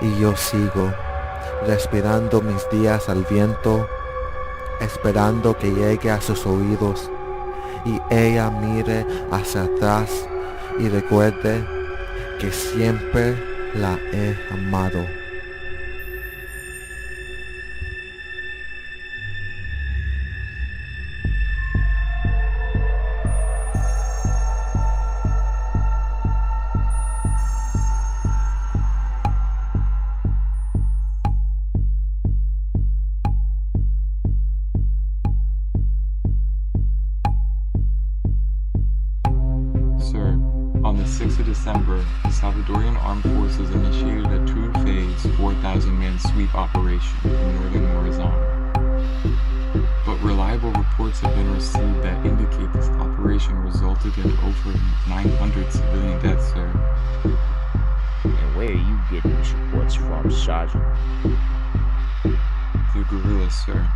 Y yo sigo, respirando mis días al viento, esperando que llegue a sus oídos y ella mire hacia atrás y recuerde que siempre la he amado. Sir, on the 6th of December, the Salvadorian Armed Forces initiated a two-phase 4,000-man sweep operation in northern Morazan. But reliable reports have been received that indicate this operation resulted in over 900 civilian deaths, sir. And where are you getting these reports from, Sergeant? The guerrillas, sir.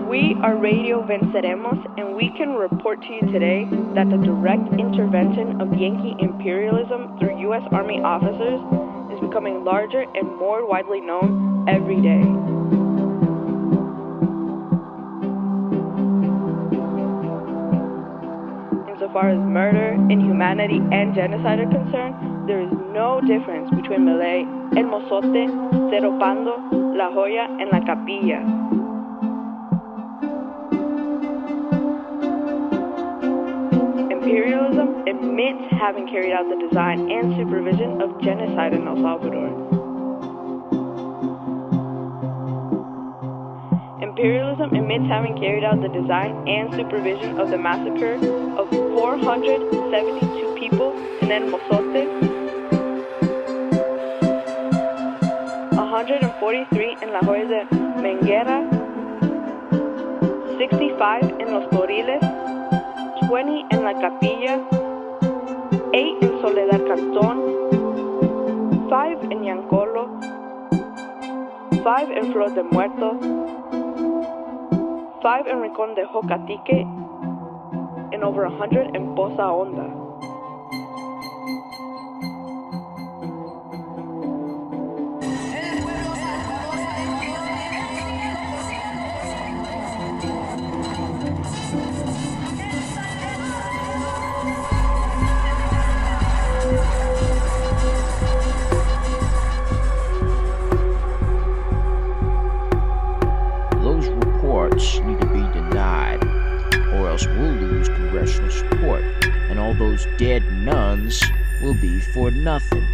We are Radio Venceremos, and we can report to you today that the direct intervention of Yankee imperialism through U.S. Army officers is becoming larger and more widely known every day. Insofar as murder, inhumanity, and genocide are concerned, there is no difference between Malay, El Mozote, Cerro Pando, La Joya, and La Capilla. Imperialism admits having carried out the design and supervision of genocide in El Salvador. Imperialism admits having carried out the design and supervision of the massacre of 472 people in El Mozote, 143 in La Joya de Menguera, 65 in Los Toriles, 20 in La Capilla, 8 in Soledad Cantón, 5 in Yancolo, 5 in Flor de Muerto, 5 in Rincón de Jocatique, and over 100 in Poza Honda. Those reports need to be denied, or else we'll lose congressional support, and all those dead nuns will be for nothing.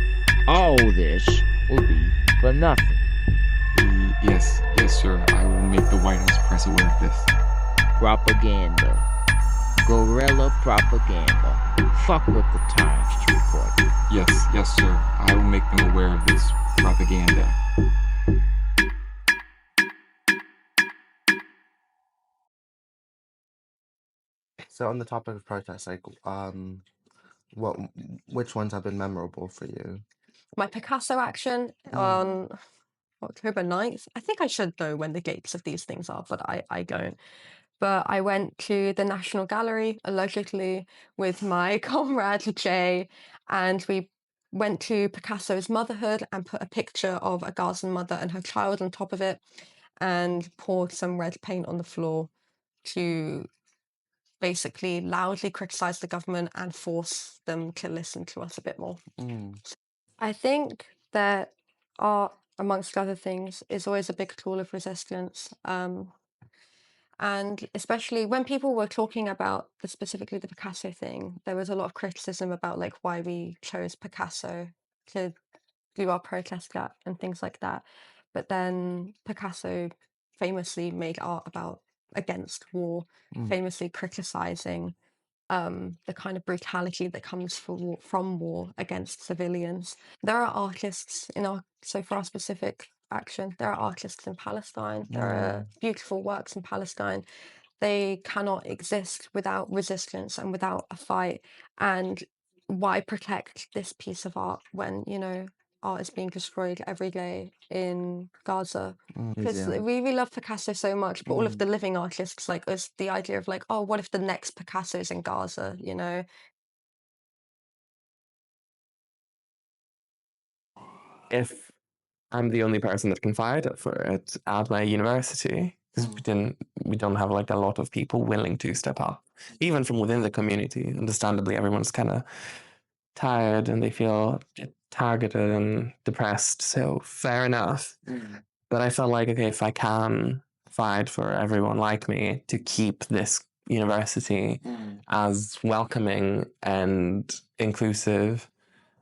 All this will be for nothing. Yes, sir. I will make the White House press aware of this. Propaganda. Guerrilla propaganda. Fuck with the Times report. Yes, sir. I will make them aware of this propaganda. So on the topic of protests, which ones have been memorable for you? My Picasso action on October 9th. I think I should know when the dates of these things are, but I don't. But I went to the National Gallery, allegedly, with my comrade Jay, and we went to Picasso's motherhood and put a picture of a Gazan mother and her child on top of it, and poured some red paint on the floor to basically loudly criticize the government and force them to listen to us a bit more. I think that art, amongst other things, is always a big tool of resistance. And especially when people were talking about specifically the Picasso thing, there was a lot of criticism about like why we chose Picasso to do our protest at and things like that. But then Picasso famously made art against war, famously criticizing the kind of brutality that comes from war against civilians. There are artists for our specific action, there are artists in Palestine, there are beautiful works in Palestine. They cannot exist without resistance and without a fight. And why protect this piece of art when, art is being destroyed every day in Gaza. Because Museum. we love Picasso so much, but all of the living artists, like, it's the idea of like, oh, what if the next Picasso is in Gaza, you know? If I'm the only person that can fight for it at my university, because we don't have like a lot of people willing to step up, even from within the community. Understandably, everyone's kind of tired and they feel targeted and depressed. So fair enough. But I felt like, okay, if I can fight for everyone like me to keep this university as welcoming and inclusive,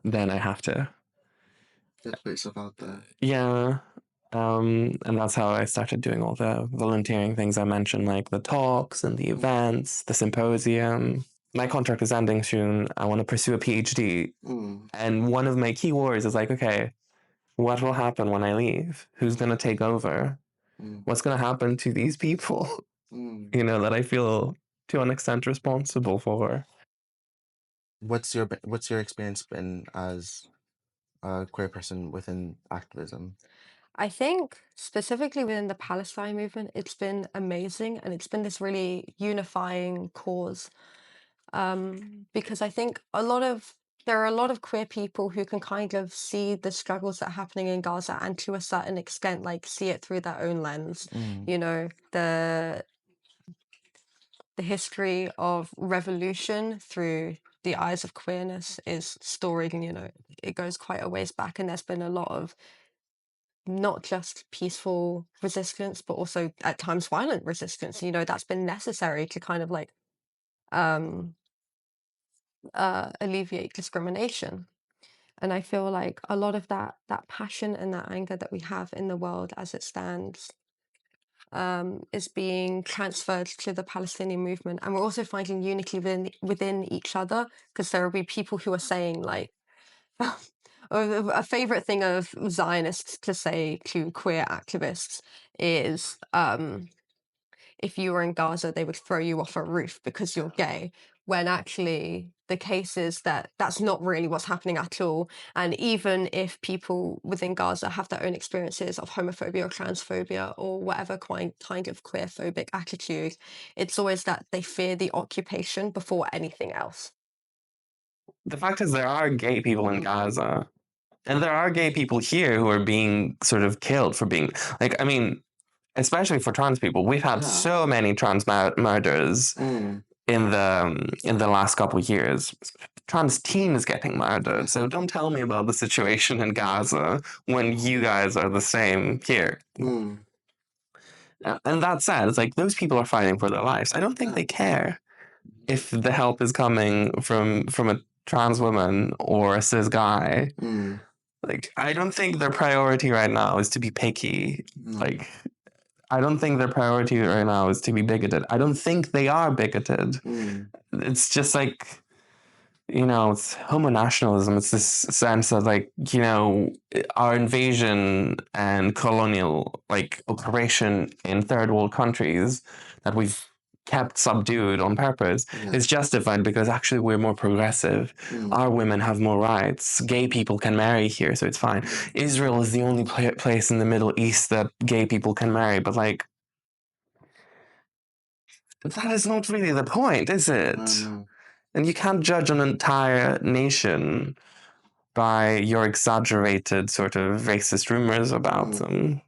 then I have to. Just put yourself out there. Yeah. And that's how I started doing all the volunteering things I mentioned, like the talks and the events, the symposium. My contract is ending soon. I want to pursue a PhD. And one of my key worries is like, okay, what will happen when I leave? Who's going to take over? What's going to happen to these people, you know, that I feel to an extent responsible for? What's your experience been as a queer person within activism? I think specifically within the Palestine movement, it's been amazing, and it's been this really unifying cause. Because I think there are a lot of queer people who can kind of see the struggles that are happening in Gaza, and to a certain extent, like, see it through their own lens. You know, the history of revolution through the eyes of queerness is storied, and, you know, it goes quite a ways back, and there's been a lot of not just peaceful resistance, but also at times violent resistance. You know, that's been necessary to kind of like alleviate discrimination. And I feel like a lot of that passion and that anger that we have in the world as it stands is being transferred to the Palestinian movement. And we're also finding unity within each other, because there will be people who are saying like, a favorite thing of Zionists to say to queer activists is, if you were in Gaza, they would throw you off a roof because you're gay, when actually the case is that that's not really what's happening at all. And even if people within Gaza have their own experiences of homophobia or transphobia or whatever kind of queerphobic attitude, it's always that they fear the occupation before anything else. The fact is, there are gay people in Gaza, and there are gay people here who are being sort of killed for being like, I mean, especially for trans people. We've had so many trans murders in the last couple of years. Trans teens getting murdered. So don't tell me about the situation in Gaza when you guys are the same here. And that said, it's like those people are fighting for their lives. I don't think they care if the help is coming from a trans woman or a cis guy. Like, I don't think their priority right now is to be picky. Like, I don't think their priority right now is to be bigoted. I don't think they are bigoted. It's just like, you know, it's homonationalism. It's this sense of like, you know, our invasion and colonial like operation in third world countries that we've kept subdued on purpose is justified because actually we're more progressive. Our women have more rights. Gay people can marry here, so it's fine. Israel is the only place in the Middle East that gay people can marry, but like, that is not really the point, is it? And you can't judge an entire nation by your exaggerated sort of racist rumors about them.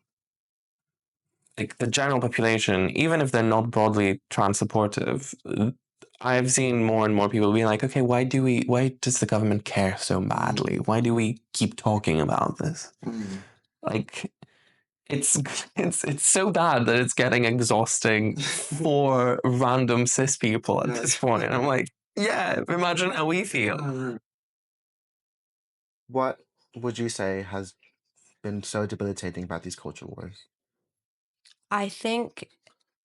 Like the general population, even if they're not broadly trans supportive, I've seen more and more people being like, okay, why does the government care so badly? Why do we keep talking about this? Like, it's so bad that it's getting exhausting for random cis people at this point. And I'm like, yeah, imagine how we feel. What would you say has been so debilitating about these culture wars? I think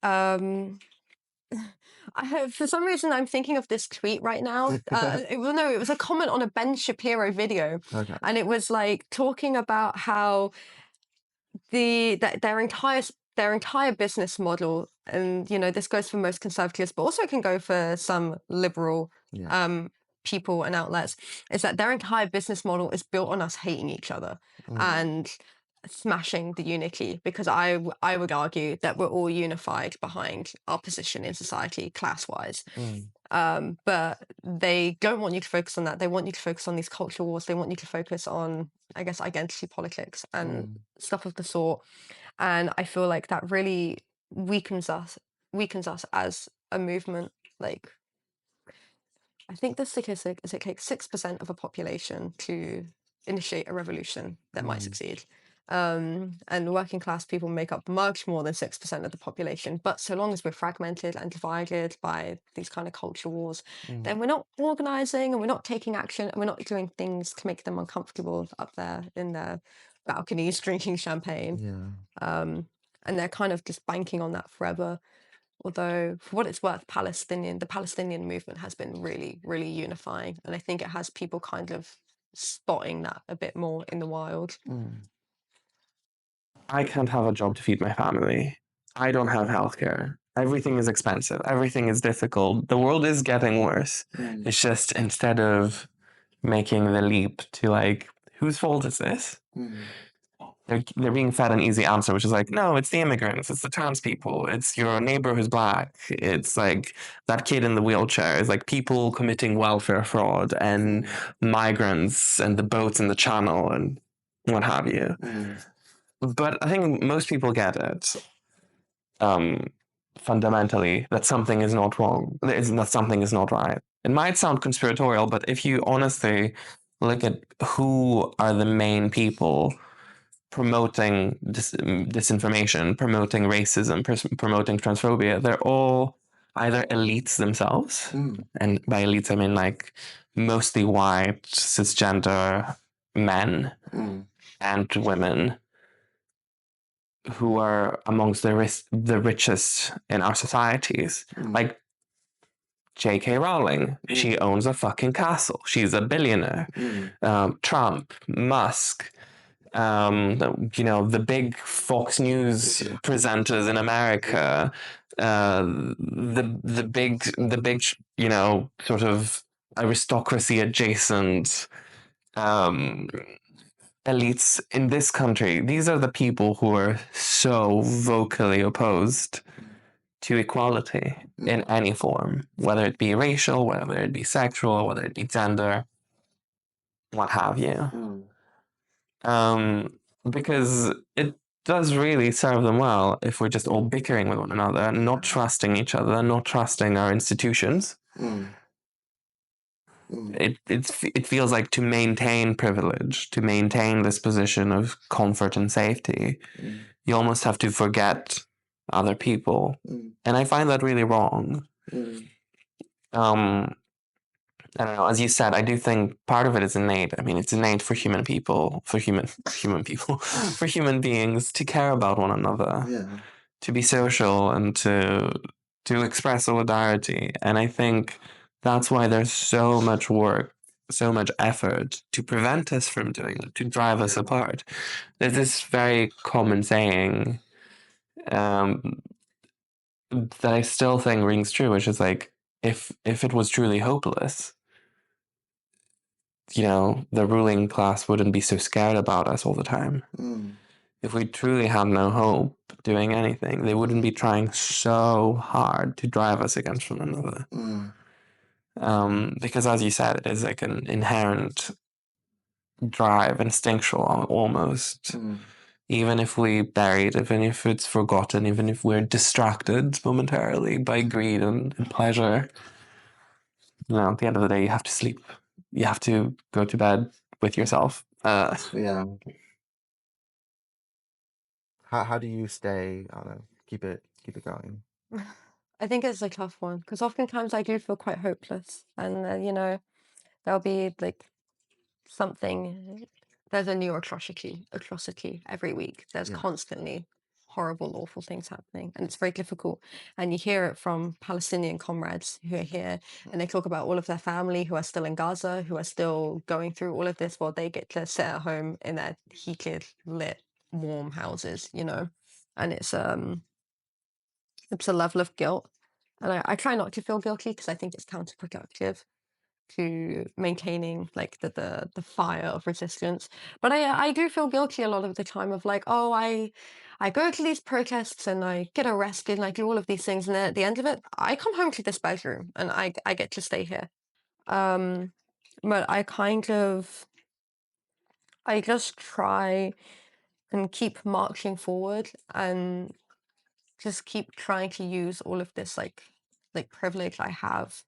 for some reason I'm thinking of this tweet right now. It was a comment on a Ben Shapiro video, and it was like talking about how their entire business model, and you know, this goes for most conservatives, but also can go for some liberal people and outlets is that their entire business model is built on us hating each other and smashing the unity, because I would argue that we're all unified behind our position in society class-wise. But they don't want you to focus on that. They want you to focus on these culture wars. They want you to focus on, I guess, identity politics and stuff of the sort. And I feel like that really weakens us as a movement. Like, I think the statistic is it takes 6% of a population to initiate a revolution that might succeed. And working class people make up much more than 6% of the population. But so long as we're fragmented and divided by these kind of culture wars, then we're not organizing and we're not taking action and we're not doing things to make them uncomfortable up there in their balconies drinking champagne. Yeah. And they're kind of just banking on that forever. Although, for what it's worth, the Palestinian movement has been really, really unifying. And I think it has people kind of spotting that a bit more in the wild. I can't have a job to feed my family. I don't have healthcare. Everything is expensive. Everything is difficult. The world is getting worse. It's just instead of making the leap to like, whose fault is this? They're being fed an easy answer, which is like, no, it's the immigrants, it's the trans people, it's your neighbor who's black, it's like that kid in the wheelchair. It's like people committing welfare fraud and migrants and the boats in the channel and what have you. But I think most people get it. Fundamentally, that something is not wrong. That something is not right. It might sound conspiratorial, but if you honestly look at who are the main people promoting disinformation, promoting racism, promoting transphobia, they're all either elites themselves, and by elites I mean like mostly white, cisgender men and women who are amongst the richest in our societies. Like J.K. Rowling, she owns a fucking castle. She's a billionaire. Trump, Musk, the big Fox News presenters in America, the big, sort of aristocracy adjacent elites in this country. These are the people who are so vocally opposed to equality in any form, whether it be racial, whether it be sexual, whether it be gender, what have you. Because it does really serve them well if we're just all bickering with one another, not trusting each other, not trusting our institutions. It feels like to maintain privilege, to maintain this position of comfort and safety, you almost have to forget other people. And I find that really wrong. I don't know, as you said, I do think part of it is innate. I mean, it's innate for human people, for human people, for human beings to care about one another, to be social and to express solidarity. And I think that's why there's so much work, so much effort to prevent us from doing it, to drive us apart. There's this very common saying that I still think rings true, which is like, if it was truly hopeless, the ruling class wouldn't be so scared about us all the time. If we truly had no hope doing anything, they wouldn't be trying so hard to drive us against one another. Because as you said, it is like an inherent drive, instinctual almost. Even if we bury it, even if it's forgotten, even if we're distracted momentarily by greed and pleasure, at the end of the day, you have to sleep. You have to go to bed with yourself. Yeah. How do you stay? I don't know, keep it going. I think it's a tough one because oftentimes I do feel quite hopeless, and there'll be like something. There's a new atrocity every week. There's constantly horrible, awful things happening, and it's very difficult. And you hear it from Palestinian comrades who are here, and they talk about all of their family who are still in Gaza, who are still going through all of this while they get to sit at home in their heated, lit, warm houses, and it's a level of guilt. And I try not to feel guilty because I think it's counterproductive. to maintaining like the fire of resistance. But I do feel guilty a lot of the time of like, oh, I go to these protests and I get arrested and I do all of these things, and then at the end of it, I come home to this bedroom and I get to stay here. But I just try and keep marching forward and just keep trying to use all of this like privilege I have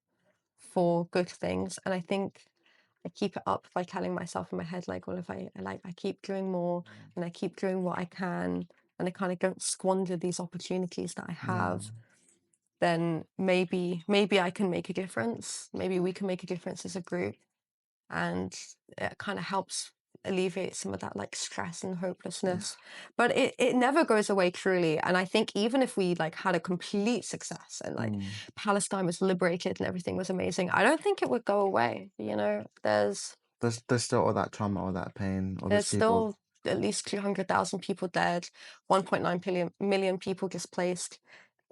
for good things. And I think I keep it up by telling myself in my head, like, well, if I keep doing more and I keep doing what I can and I kind of don't squander these opportunities that I have, then maybe I can make a difference. Maybe we can make a difference as a group, and it kind of helps alleviate some of that like stress and hopelessness. But it never goes away truly. And I think even if we like had a complete success and like Palestine was liberated and everything was amazing, I don't think it would go away. You know, there's still all that trauma, all that pain, all there's these people. still at least 200,000 people dead, 1.9 million people displaced.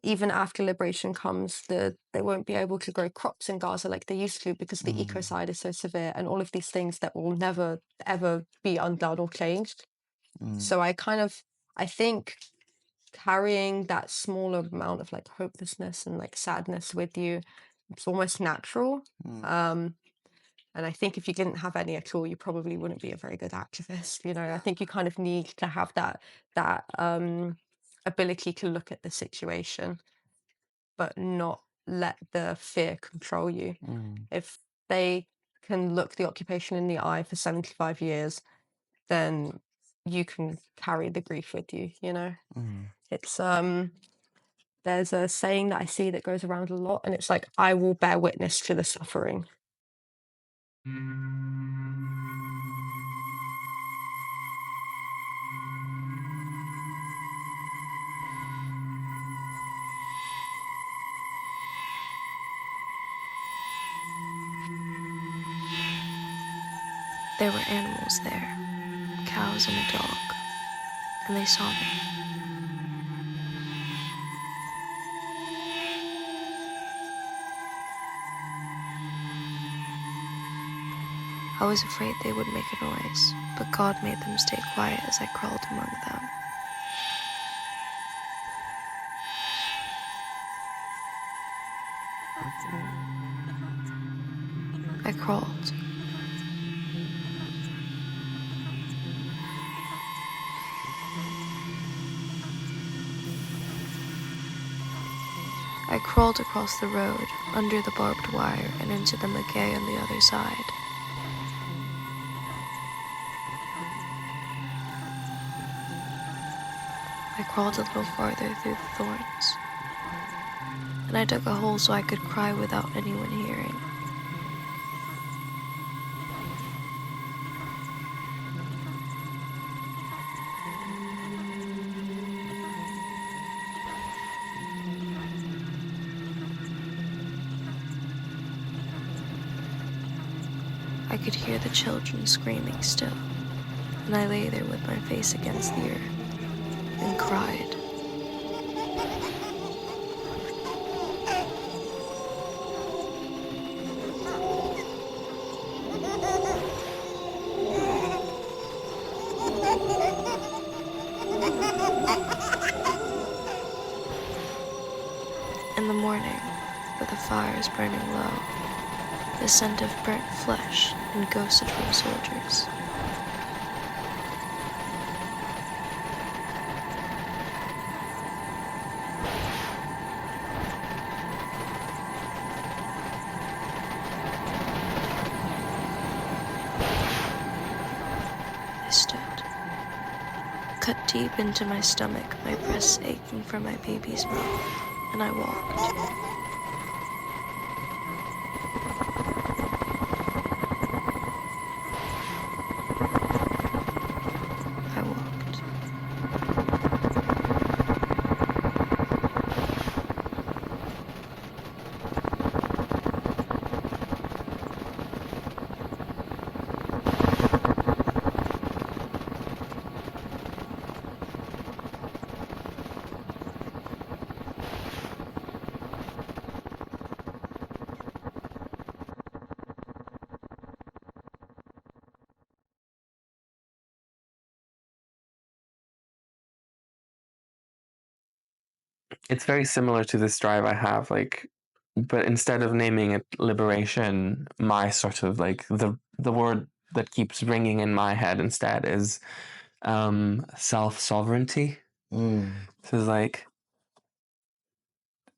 Even after liberation comes, they won't be able to grow crops in Gaza like they used to because the ecocide is so severe, and all of these things that will never ever be undone or changed. So I think carrying that smaller amount of like hopelessness and like sadness with you, it's almost natural. And I think if you didn't have any at all, you probably wouldn't be a very good activist. You know, I think you kind of need to have that ability to look at the situation, but not let the fear control you. If they can look the occupation in the eye for 75 years, then you can carry the grief with you, you know? It's there's a saying that I see that goes around a lot, and it's like, I will bear witness to the suffering. There were animals there, cows and a dog, and they saw me. I was afraid they would make a noise, but God made them stay quiet as I crawled among them. I crawled. I crawled across the road, under the barbed wire, and into the maguey on the other side. I crawled a little farther through the thorns, and I dug a hole so I could cry without anyone hearing. I could hear the children screaming still, and I lay there with my face against the earth and cried. In the morning, with the fires burning low, the scent of burnt flesh and ghosted from soldiers. I stood, cut deep into my stomach, my breasts aching from my baby's milk, and I walked. it's very similar to this drive I have, like, but instead of naming it liberation, my sort of like the word that keeps ringing in my head instead is self-sovereignty. So it's like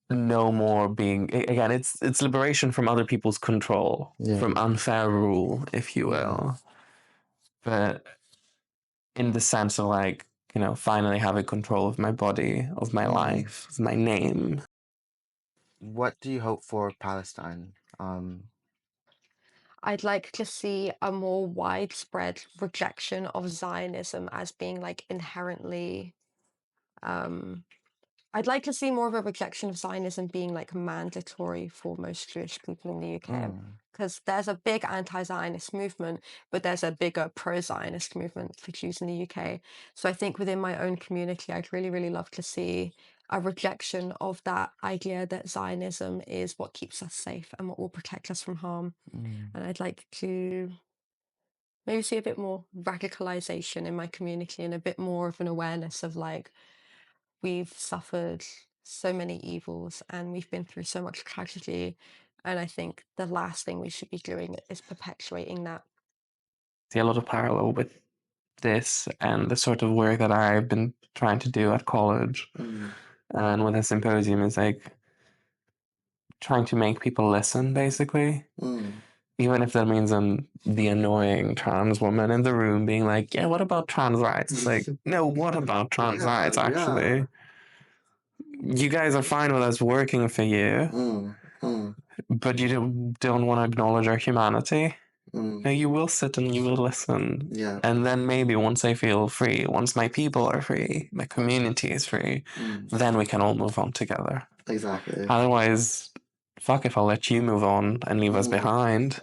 no more being, again, it's liberation from other people's control, from unfair rule, if you will. But in the sense of like, you know, finally having control of my body, of my life, of my name. What do you hope for Palestine? I'd like to see a more widespread rejection of Zionism as being like inherently I'd like to see more of a rejection of Zionism being like mandatory for most Jewish people in the UK. Because there's a big anti-Zionist movement, but there's a bigger pro-Zionist movement for Jews in the UK. So I think within my own community, I'd really, really love to see a rejection of that idea that Zionism is what keeps us safe and what will protect us from harm. And I'd like to maybe see a bit more radicalization in my community and a bit more of an awareness of like, we've suffered so many evils and we've been through so much tragedy. And I think the last thing we should be doing is perpetuating that. See a lot of parallel with this and the sort of work that I've been trying to do at college and with a symposium is like trying to make people listen, basically. Even if that means I'm the annoying trans woman in the room being like, yeah, what about trans rights? It's like, no, what about trans rights, actually? You guys are fine with us working for you, but you don't want to acknowledge our humanity. No, you will sit and you will listen. And then maybe once I feel free, once my people are free, my community is free, then we can all move on together. Exactly. Otherwise, fuck if I'll let you move on and leave us behind.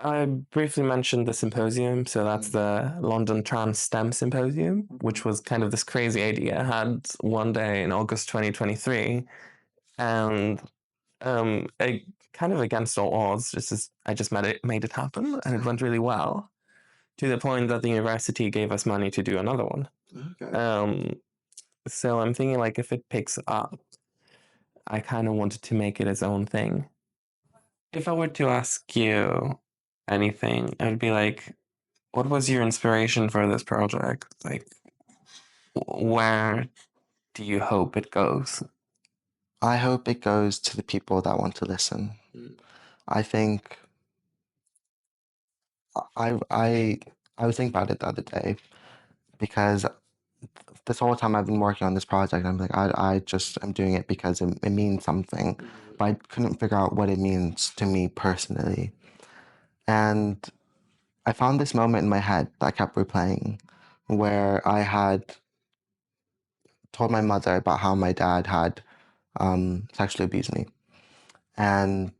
I briefly mentioned the symposium, so that's the London Trans STEM Symposium, which was kind of this crazy idea I had one day in August 2023, and kind of against all odds, I just made it happen, and it went really well, to the point that the university gave us money to do another one. So I'm thinking like if it picks up, I kind of wanted to make it its own thing. If I were to ask you anything, I'd be like, what was your inspiration for this project? Like, where do you hope it goes? I hope it goes to the people that want to listen. I think I was thinking about it the other day because this whole time I've been working on this project, I'm like, I just am doing it because it means something, but I couldn't figure out what it means to me personally. And I found this moment in my head that I kept replaying where I had told my mother about how my dad had sexually abused me. And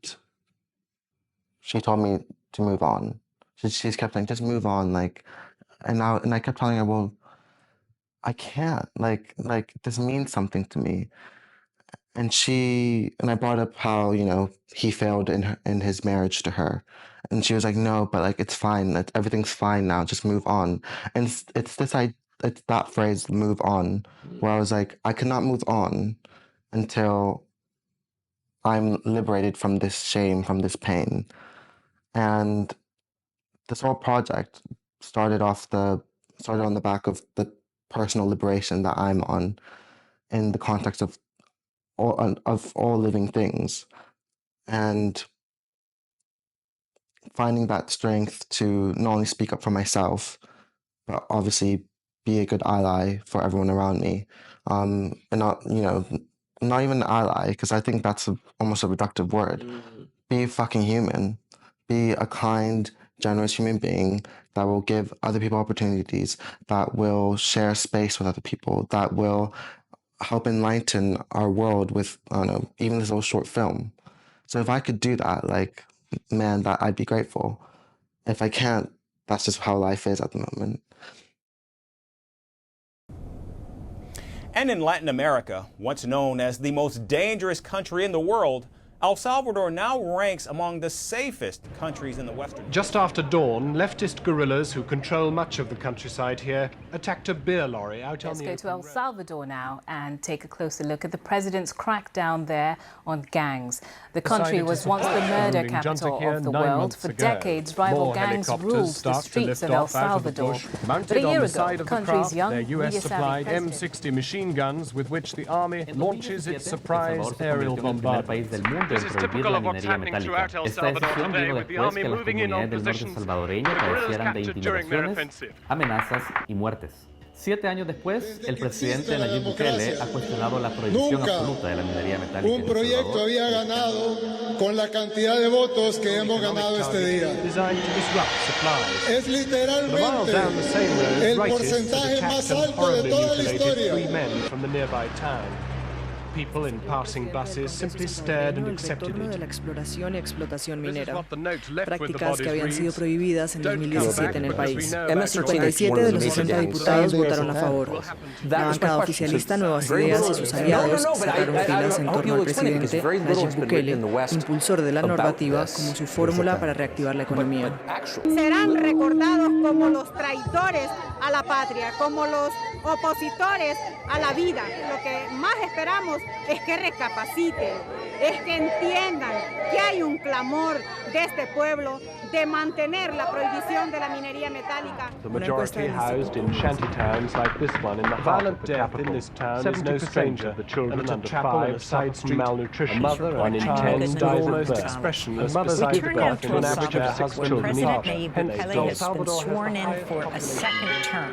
she told me to move on. She's kept saying, just move on. Like, and I kept telling her, well, I can't. Like this means something to me. And I brought up how, you know, he failed in his marriage to her. And she was like, no, but like, it's fine. Everything's fine now. Just move on. And it's that phrase, move on, where I was like, I cannot move on until I'm liberated from this shame, from this pain. And this whole project started on the back of the personal liberation that I'm on in the context of all living things, and finding that strength to not only speak up for myself, but obviously be a good ally for everyone around me, and not even an ally, because I think that's almost a reductive word. Be fucking human. Be a kind, generous human being that will give other people opportunities, that will share space with other people, that will help enlighten our world with, I don't know, even this little short film. So if I could do that, like, man, that I'd be grateful. If I can't, that's just how life is at the moment. And in Latin America, once known as the most dangerous country in the world, El Salvador now ranks among the safest countries in the Western. Just after dawn, leftist guerrillas who control much of the countryside here attacked a beer lorry out on the Let's go to open El road. Salvador now and take a closer look at the president's crackdown there on gangs. The country was once the murder capital of the world. For decades, rival gangs ruled the streets of El Salvador. But a year ago, the country's young, US-supplied media-savvy M60 machine guns with which the army launches its surprise aerial bombardment. This is typical of what's happening throughout El Salvador today, with the army moving in on positions the guerrillas captured during their offensive. Amenazas y muertes. 7 años después, el presidente Nayib Bukele ha cuestionado la prohibición absoluta de la minería metálica. Un proyecto había ganado con la cantidad de votos que hemos ganado este día. Es literalmente el porcentaje más alto de toda la historia. People in passing buses simply stared and accepted de it. la exploración y explotación minera, prácticas que habían sido prohibidas en 2017 en el país. 57 de los 60 diputados votaron a favor. La bancada oficialista Nuevas Ideas y sus aliados sacaron filas en torno al presidente Nayib Bukele, impulsor de la normativa, como su fórmula para reactivar la economía. Serán recordados como los traidores a la patria, como los opositores a la vida. Lo que más esperamos es que recapaciten, es que entiendan que hay un clamor de este pueblo de mantener la prohibición de la minería metálica. The majority housed in shanty towns like this one in the heart of the capital. In this town is no stranger. The children under 5 side from malnutrition. A mother and a child dies almost expressionless beside the path in an average of 6 children each. Nayib Bukele has been sworn in for a second term.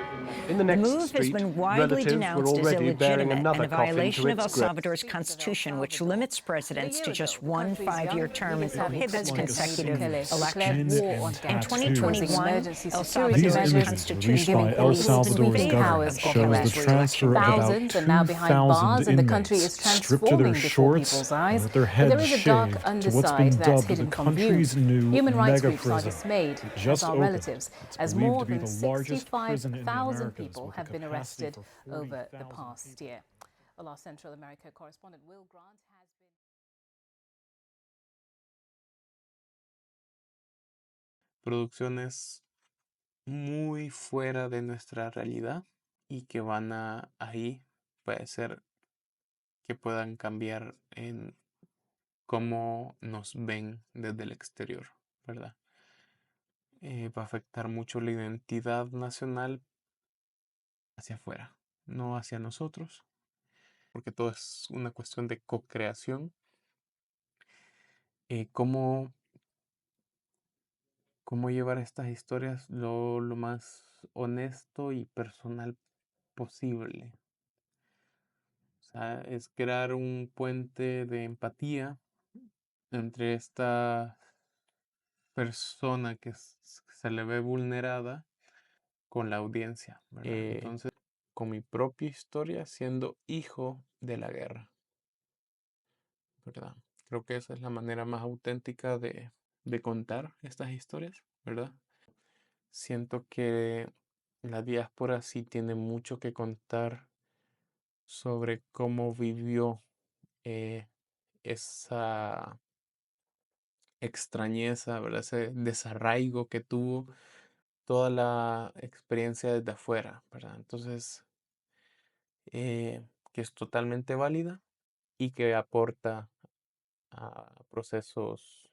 In the The next move has street, been widely relatives were denounced as already bearing illegitimate another and a coffin to violation of El its grave. Salvador's constitution, which limits presidents to just one 5-year term and prohibits consecutive elections. In 2021, El Salvador's constitution El Salvador's government shows the transfer of about Thousands are now behind 2,000 bars, and the country inmates is stripped to transforming their before shorts people's and eyes. with their But heads there is a dark shaved to what's underside been that's dubbed the hidden from view. country's new Human rights mega groups are prison. dismayed, It as just are opened. relatives, It's as believed more to be than the largest prison in the 65,000 Americas people with a have been capacity arrested for over the 40,000 past year. Well, our Central America correspondent Will Grant has been... Producciones muy fuera de nuestra realidad y que van a ahí, puede ser que puedan cambiar en cómo nos ven desde el exterior, ¿verdad? Va a afectar mucho la identidad nacional hacia afuera, no hacia nosotros, porque todo es una cuestión de co-creación. ¿Cómo llevar estas historias lo más honesto y personal posible? O sea, es crear un puente de empatía entre esta persona que se le ve vulnerada con la audiencia, ¿verdad? Entonces, con mi propia historia siendo hijo de la guerra, ¿verdad? Creo que esa es la manera más auténtica de contar estas historias, ¿verdad? Siento que la diáspora sí tiene mucho que contar sobre cómo vivió esa extrañeza, ¿verdad? Ese desarraigo que tuvo toda la experiencia desde afuera, ¿verdad? Entonces, que es totalmente válida y que aporta a procesos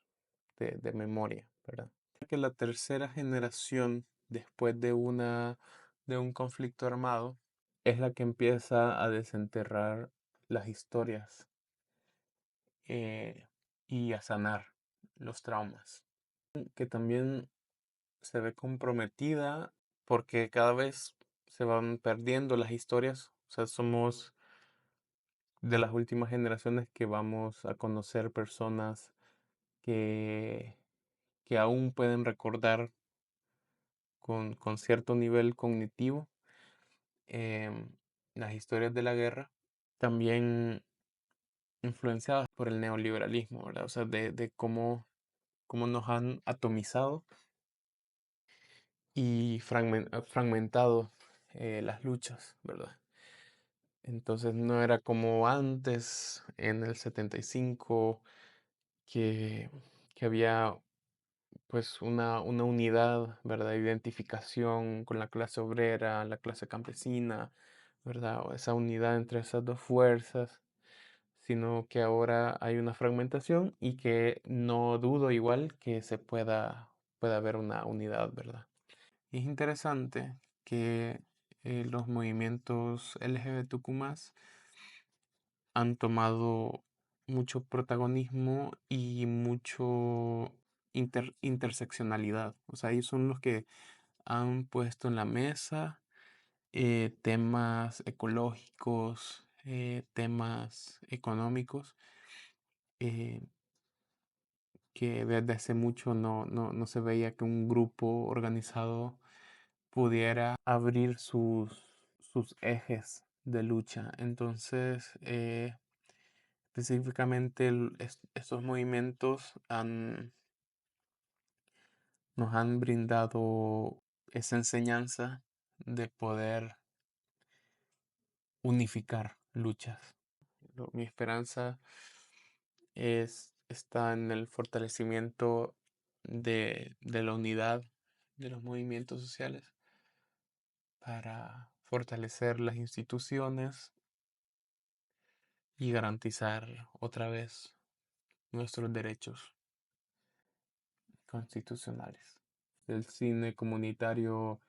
de memoria, ¿verdad? Que la tercera generación después de un conflicto armado es la que empieza a desenterrar las historias y a sanar los traumas. Que también se ve comprometida porque cada vez se van perdiendo las historias. O sea, somos de las últimas generaciones que vamos a conocer personas que aún pueden recordar con cierto nivel cognitivo las historias de la guerra, también influenciadas por el neoliberalismo, ¿verdad? O sea, de cómo nos han atomizado y fragmentado las luchas, ¿verdad? Entonces no era como antes, en el 75, que había pues una unidad, ¿verdad? Identificación con la clase obrera, la clase campesina, ¿verdad? O esa unidad entre esas dos fuerzas, sino que ahora hay una fragmentación y que no dudo igual que pueda haber una unidad, ¿verdad? Y es interesante que los movimientos LGBTQ+ han tomado mucho protagonismo y mucho interseccionalidad. O sea, ellos son los que han puesto en la mesa temas ecológicos, temas económicos, que desde hace mucho no se veía que un grupo organizado pudiera abrir sus ejes de lucha. Entonces, específicamente estos movimientos nos han brindado esa enseñanza de poder unificar luchas. Mi esperanza está en el fortalecimiento de la unidad de los movimientos sociales para fortalecer las instituciones y garantizar otra vez nuestros derechos constitucionales. El cine comunitario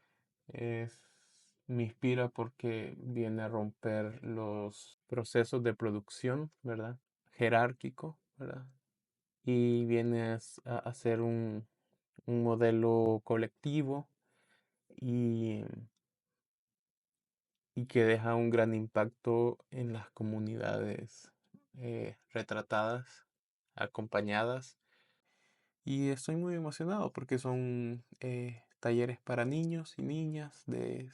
me inspira porque viene a romper los procesos de producción, ¿verdad? Jerárquico, ¿verdad? Y viene a ser un modelo colectivo y que deja un gran impacto en las comunidades retratadas, acompañadas. Y estoy muy emocionado porque son talleres para niños y niñas de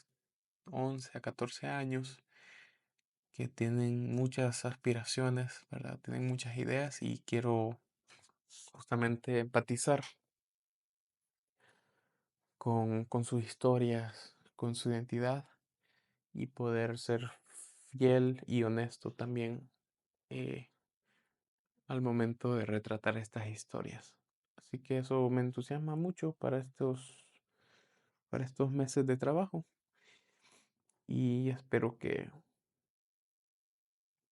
11 a 14 años que tienen muchas aspiraciones, ¿verdad? Tienen muchas ideas y quiero justamente empatizar con sus historias, con su identidad y poder ser fiel y honesto también al momento de retratar estas historias. Así que eso me entusiasma mucho para estos meses de trabajo y espero que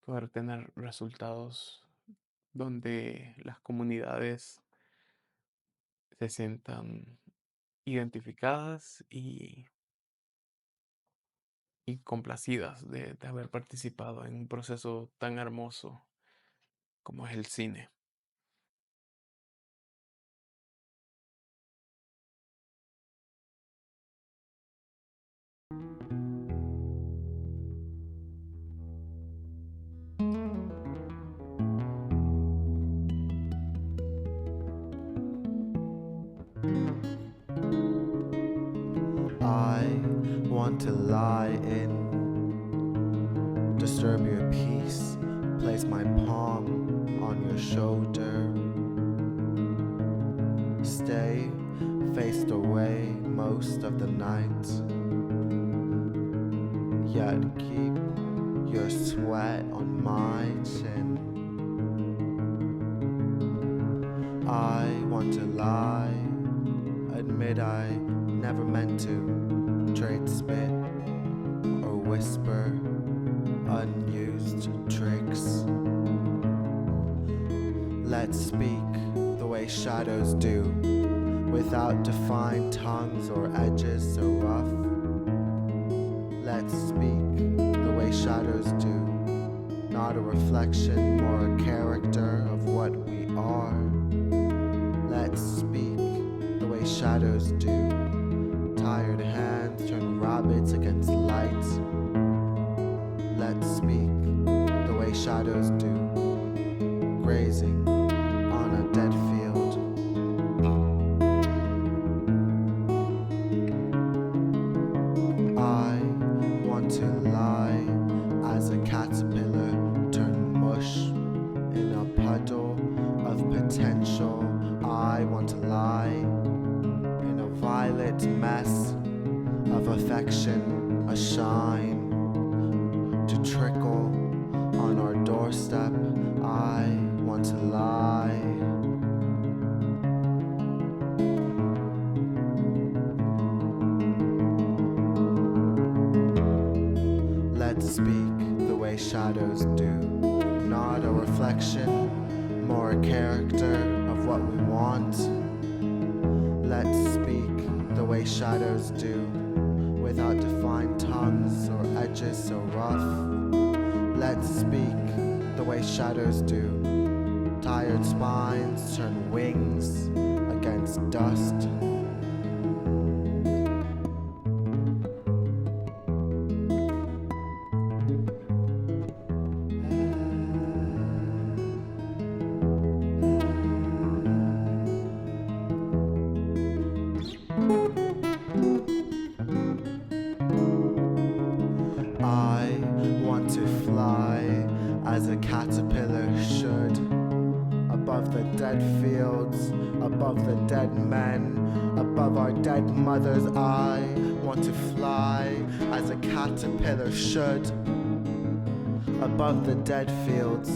poder tener resultados donde las comunidades se sientan identificadas y complacidas de haber participado en un proceso tan hermoso como es el cine. I want to lie in, disturb your peace, place my palm on your shoulder, stay faced away most of the night, yet keep your sweat on my chin. I want to lie, admit I never meant to trade spit or whisper unused tricks. Let's speak the way shadows do, without defined tongues or edges so rough. Let's speak the way shadows do, not a reflection, more a character of what we are. Let's speak the way shadows do, tired hands turn rabbits against light. Let's speak the way shadows do, grazing on a dead field. I want to lie as a caterpillar turn mush in a puddle of potential. I want to lie in a violet mess of affection, a shine to trickle on our doorstep. I want to lie way shadows do. Not a reflection, more a character of what we want. Let's speak the way shadows do, without defined tongues or edges so rough. Let's speak the way shadows do. Tired spines turn wings against dust. Mothers, I want to fly as a caterpillar should above the dead fields.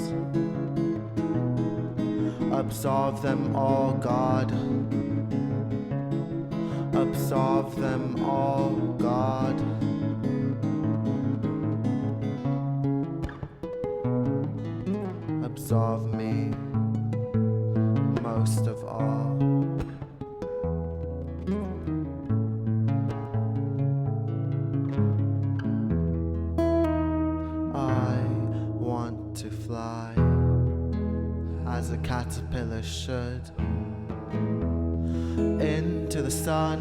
Absolve them all, God. Absolve them all, God. Absolve me most of all. Caterpillar should into the sun,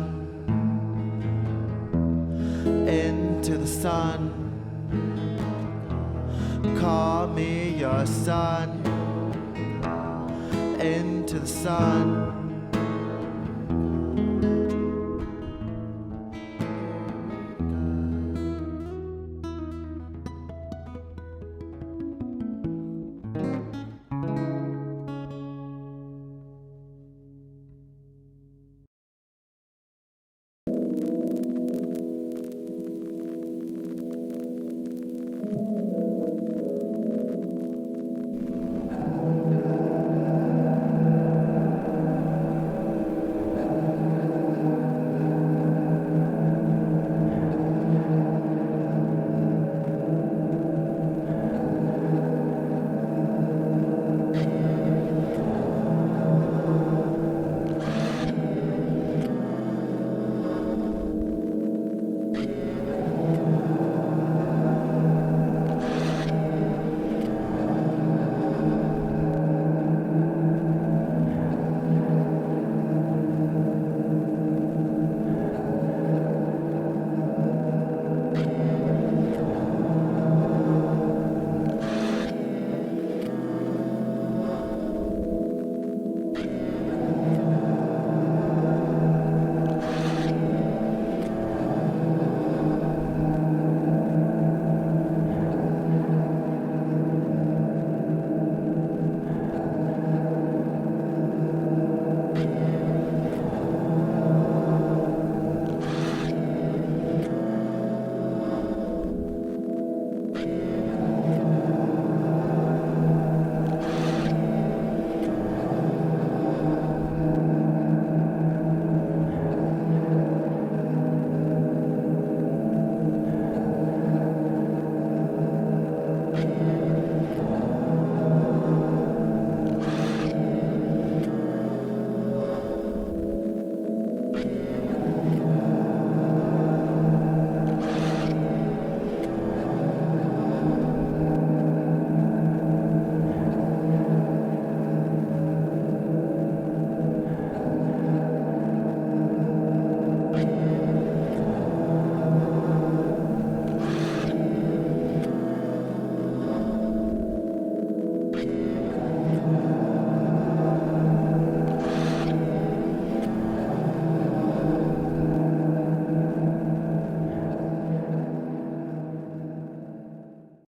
into the sun. Call me your son, into the sun.